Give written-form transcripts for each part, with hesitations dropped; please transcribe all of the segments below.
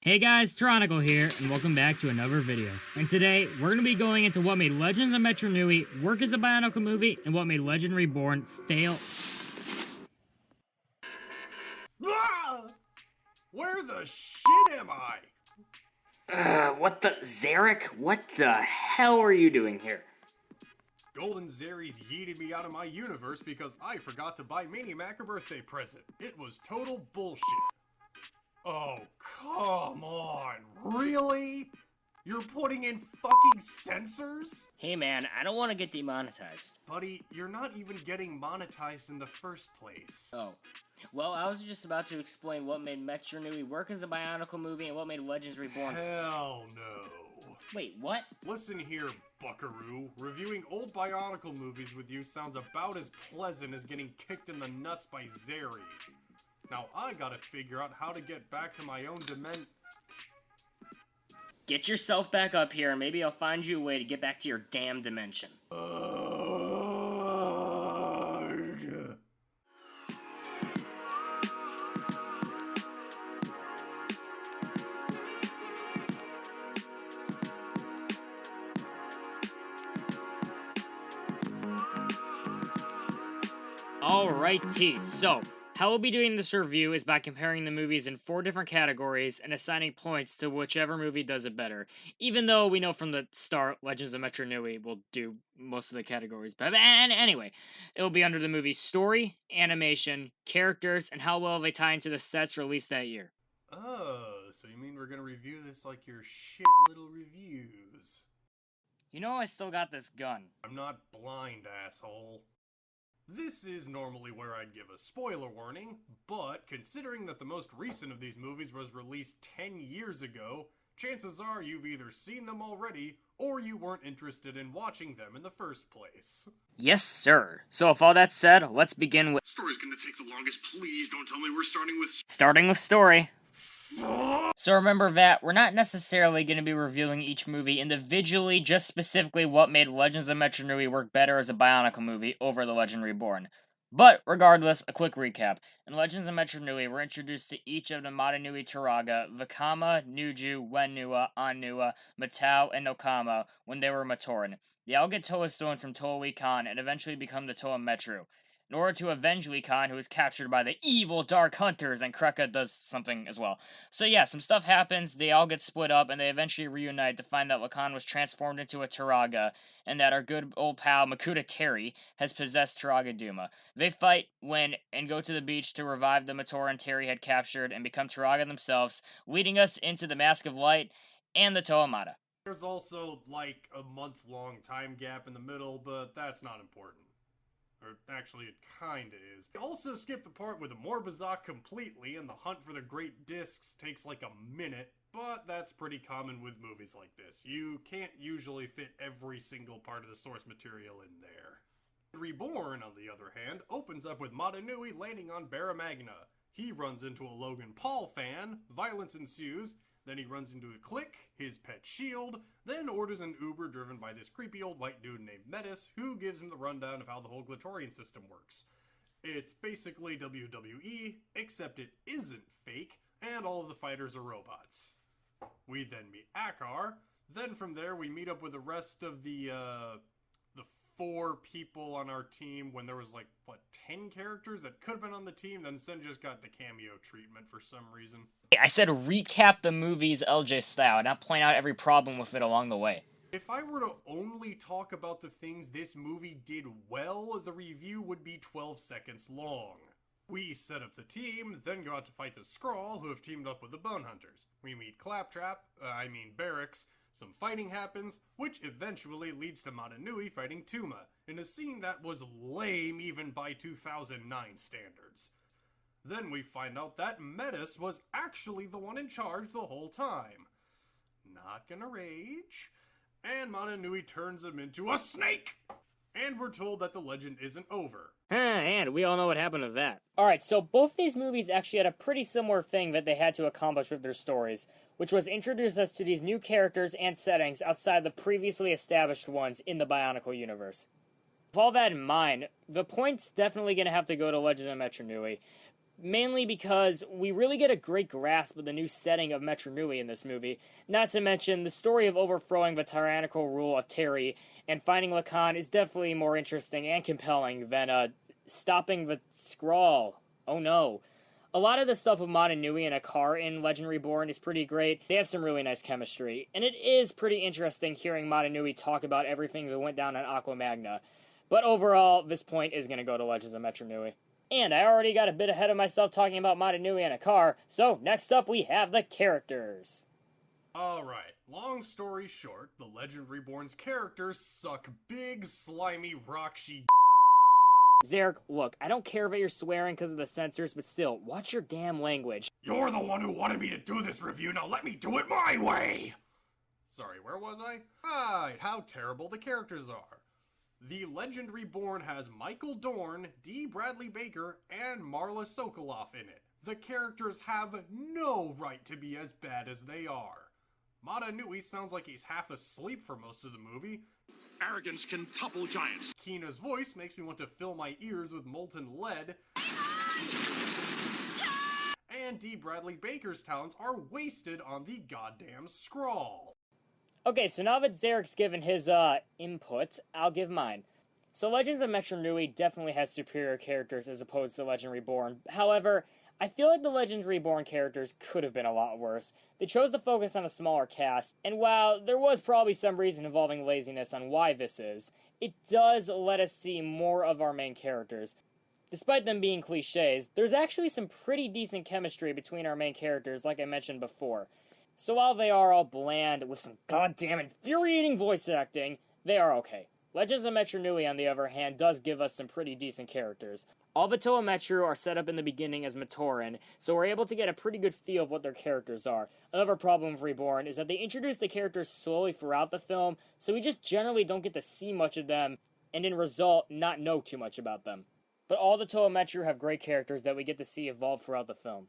Hey guys, Terronicle here, and welcome back to another video. And today, we're going to be going into what made Legends of Metri Nui work as a BIONICLE movie, and what made Legend Reborn fail. Ah! Where the shit am I? What the... Zerec? What the hell are you doing here? Golden Zeries yeeted me out of my universe because I forgot to buy Maniamac a birthday present. It was total bullshit. Oh, come on. Really? You're putting in fucking sensors? Hey man, I don't want to get demonetized. Buddy, you're not even getting monetized in the first place. Oh. Well, I was just about to explain what made Metri Nui work as a BIONICLE movie and what made Legends Reborn... Hell no. Wait, what? Listen here, buckaroo. Reviewing old BIONICLE movies with you sounds about as pleasant as getting kicked in the nuts by Zeries. Now I gotta figure out how to get back to my own dimension. Get yourself back up here and maybe I'll find you a way to get back to your damn dimension. Alrighty, so how we'll be doing this review is by comparing the movies in 4 different categories and assigning points to whichever movie does it better. Even though we know from the start Legends of Metri Nui will do most of the categories. But anyway, it will be under the movie's story, animation, characters, and how well they tie into the sets released that year. Oh, so you mean we're gonna review this like your shit little reviews? You know I still got this gun. I'm not blind, asshole. This is normally where I'd give a spoiler warning, but considering that the most recent of these movies was released 10 years ago, chances are you've either seen them already, or you weren't interested in watching them in the first place. Yes, sir. So with all that said, let's begin with... Story's gonna take the longest, please don't tell me we're starting with... Starting with story. So remember that we're not necessarily going to be reviewing each movie individually, just specifically what made Legends of Metri Nui work better as a BIONICLE movie over The Legend Reborn. But regardless, a quick recap. In Legends of Metri Nui, we're introduced to each of the Madanui Turaga, Vakama, Nuju, Wenua, Anua, Matau, and Nokama when they were Matoran. They all get Toa Stone from Toa Khan and eventually become the Toa Metru. In order to avenge Lee Khan, who is captured by the evil Dark Hunters, and Kreka does something as well. So yeah, some stuff happens, they all get split up, and they eventually reunite to find that Lakan was transformed into a Turaga, and that our good old pal Makuta Terry has possessed Turaga Duma. They fight, win, and go to the beach to revive the Matoran Terry had captured and become Turaga themselves, leading us into the Mask of Light and the Toa Mata. There's also, like, a month-long time gap in the middle, but that's not important. Or actually, it kinda is. We also skip the part with the Morbazak completely, and the hunt for the Great Discs takes like a minute, but that's pretty common with movies like this. You can't usually fit every single part of the source material in there. Reborn, on the other hand, opens up with Madanui landing on Barra Magna. He runs into a Logan Paul fan, violence ensues, then he runs into a clique, his pet shield, then orders an Uber driven by this creepy old white dude named Metis, who gives him the rundown of how the whole Glatorian system works. It's basically WWE, except it isn't fake, and all of the fighters are robots. We then meet Akar, then from there we meet up with the rest of the 4 people on our team when there was like, what, 10 characters that could have been on the team, then Sen just got the cameo treatment for some reason. I said recap the movies LJ style, not point out every problem with it along the way. If I were to only talk about the things this movie did well, the review would be 12 seconds long. We set up the team, then go out to fight the Skrull, who have teamed up with the Bone Hunters. We meet Barracks, some fighting happens, which eventually leads to Madanui fighting Tuma, in a scene that was lame even by 2009 standards. Then we find out that Metis was actually the one in charge the whole time. Not gonna rage. And Madanui turns him into a snake! And we're told that the legend isn't over. And we all know what happened to that. Alright, so both these movies actually had a pretty similar thing that they had to accomplish with their stories, which was introduce us to these new characters and settings outside the previously established ones in the BIONICLE universe. With all that in mind, the point's definitely going to have to go to Legend of Metri Nui, mainly because we really get a great grasp of the new setting of Metro Nui in this movie, not to mention the story of overthrowing the tyrannical rule of Terry and finding Lacan is definitely more interesting and compelling than stopping the scrawl. Oh no. A lot of the stuff with Mod and Nui in a car in Legend Reborn is pretty great. They have some really nice chemistry, and it is pretty interesting hearing Mod and Nui talk about everything that went down on Aqua Magna. But overall, this point is going to go to Legends of Metro Nui. And I already got a bit ahead of myself talking about Mod and Nui in a car, so next up we have the characters. Alright, long story short, the Legend Reborn's characters suck big, slimy, rock-she Zerec, look, I don't care that you're swearing because of the censors, but still, watch your damn language. You're the one who wanted me to do this review, now let me do it my way! Sorry, where was I? Right, how terrible the characters are. The Legend Reborn has Michael Dorn, D. Bradley Baker, and Marla Sokolov in it. The characters have no right to be as bad as they are. Mata Nui sounds like he's half asleep for most of the movie. Arrogance can topple giants. Kina's voice makes me want to fill my ears with molten lead. And D. Bradley Baker's talents are wasted on the goddamn scrawl. Okay, so now that Zerec's given his, input, I'll give mine. So Legends of Metro Nui definitely has superior characters as opposed to Legend Reborn. However, I feel like the Legend Reborn characters could have been a lot worse. They chose to focus on a smaller cast, and while there was probably some reason involving laziness on why this is, it does let us see more of our main characters. Despite them being cliches, there's actually some pretty decent chemistry between our main characters, like I mentioned before. So while they are all bland with some goddamn infuriating voice acting, they are okay. Legends of Metro Nui, on the other hand, does give us some pretty decent characters. All the Toa Metru are set up in the beginning as Matoran, so we're able to get a pretty good feel of what their characters are. Another problem with Reborn is that they introduce the characters slowly throughout the film, so we just generally don't get to see much of them, and in result, not know too much about them. But all the Toa Metru have great characters that we get to see evolve throughout the film.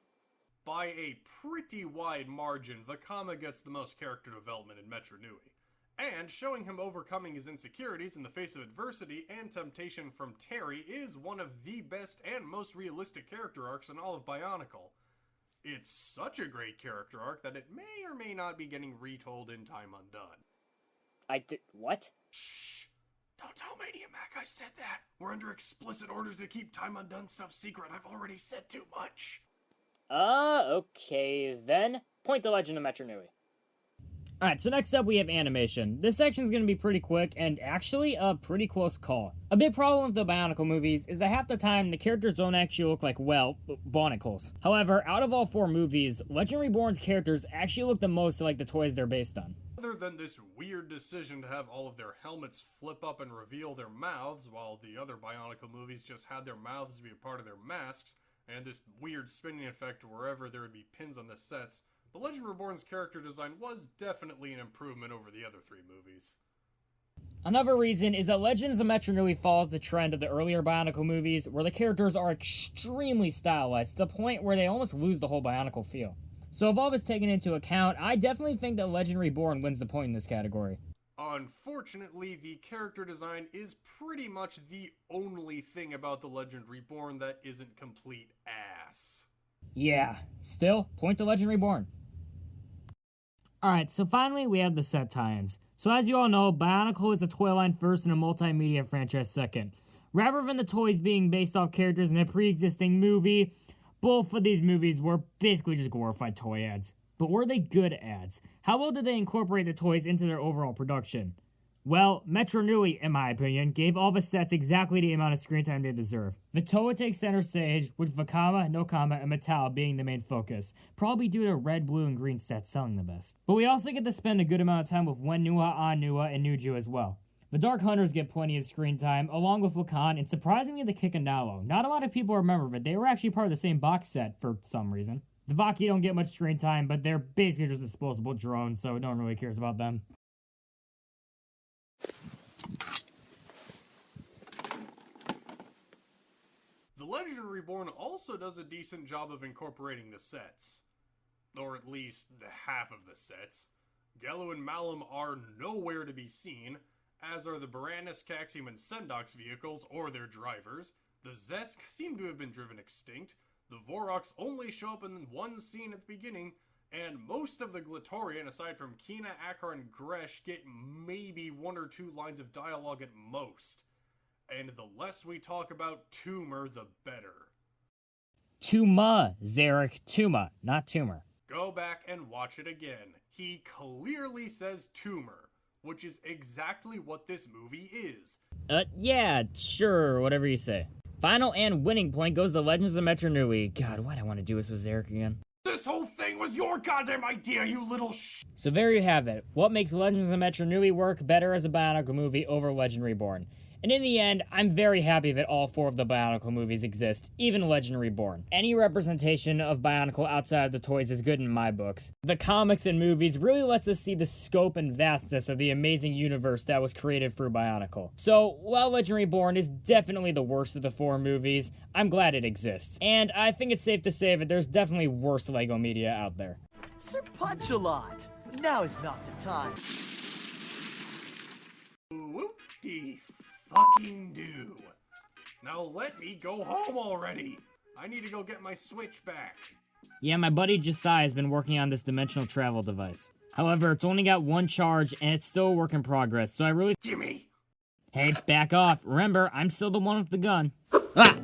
By a pretty wide margin, Vakama gets the most character development in Metro Nui. And showing him overcoming his insecurities in the face of adversity and temptation from Terry is one of the best and most realistic character arcs in all of Bionicle. It's such a great character arc that it may or may not be getting retold in Time Undone. What? Shh! Don't tell Maniamac I said that! We're under explicit orders to keep Time Undone stuff secret. I've already said too much. Okay then. Point to Legend of Metro Nui. Alright, so next up we have animation. This section's gonna be pretty quick, and actually a pretty close call. A big problem with the Bionicle movies is that half the time the characters don't actually look like, well, Bionicles. However, out of all 4 movies, Legend Reborn's characters actually look the most like the toys they're based on. Other than this weird decision to have all of their helmets flip up and reveal their mouths, while the other Bionicle movies just had their mouths be a part of their masks, and this weird spinning effect wherever there would be pins on the sets, the Legend Reborn's character design was definitely an improvement over the other 3 movies. Another reason is that Legends of Metro Nui follows the trend of the earlier Bionicle movies, where the characters are extremely stylized, to the point where they almost lose the whole Bionicle feel. So if all this taken into account, I definitely think that Legend Reborn wins the point in this category. Unfortunately, the character design is pretty much the only thing about the Legend Reborn that isn't complete ass. Yeah, still, point to Legend Reborn. Alright, so finally we have the set tie-ins. So as you all know, Bionicle is a toy line first and a multimedia franchise second. Rather than the toys being based off characters in a pre-existing movie, both of these movies were basically just glorified toy ads. But were they good ads? How well did they incorporate the toys into their overall production? Well, Metro Nui, in my opinion, gave all the sets exactly the amount of screen time they deserve. The Toa takes center stage, with Vakama, Nokama, and Metal being the main focus, probably due to red, blue, and green sets selling the best. But we also get to spend a good amount of time with Wenua, Anua, and Nuju as well. The Dark Hunters get plenty of screen time, along with Lacan, and surprisingly the Kikanalo. Not a lot of people remember, but they were actually part of the same box set for some reason. The Vaki don't get much screen time, but they're basically just disposable drones, so no one really cares about them. The Legend Reborn also does a decent job of incorporating the sets. Or at least the half of the sets. Gelu and Malum are nowhere to be seen, as are the Baranus, Caxium, and Sendox vehicles or their drivers. The Zesk seem to have been driven extinct. The Voroks only show up in one scene at the beginning, and most of the Glatorian, aside from Kina, Akar, and Gresh, get maybe 1 or 2 lines of dialogue at most. And the less we talk about Tumor, the better. Tuma, Zerec, Tuma, not tumor. Go back and watch it again. He clearly says Tumor, which is exactly what this movie is. Yeah, sure, whatever you say. Final and winning point goes to Legends of Metro Nui. God, why'd I want to do this with Zerec again? This whole thing was your goddamn idea, you little So there you have it. What makes Legends of Metro Nui work better as a Bionicle movie over Legend Reborn? And in the end, I'm very happy that all 4 of the Bionicle movies exist, even Legend Reborn. Any representation of Bionicle outside of the toys is good in my books. The comics and movies really lets us see the scope and vastness of the amazing universe that was created through Bionicle. So, while Legend Reborn is definitely the worst of the 4 movies, I'm glad it exists. And I think it's safe to say that there's definitely worse LEGO media out there. Sir Punch-a-lot! Now is not the time. Whoop-de fucking do. Now let me go home already. I need to go get my Switch back. Yeah, my buddy Josiah has been working on this dimensional travel device. However, it's only got 1 charge, and it's still a work in progress, so I really— Gimme! Hey, back off. Remember, I'm still the one with the gun. Ah!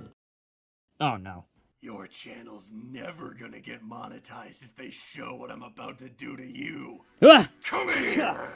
Oh, no. Your channel's never gonna get monetized if they show what I'm about to do to you. Ah! Come here!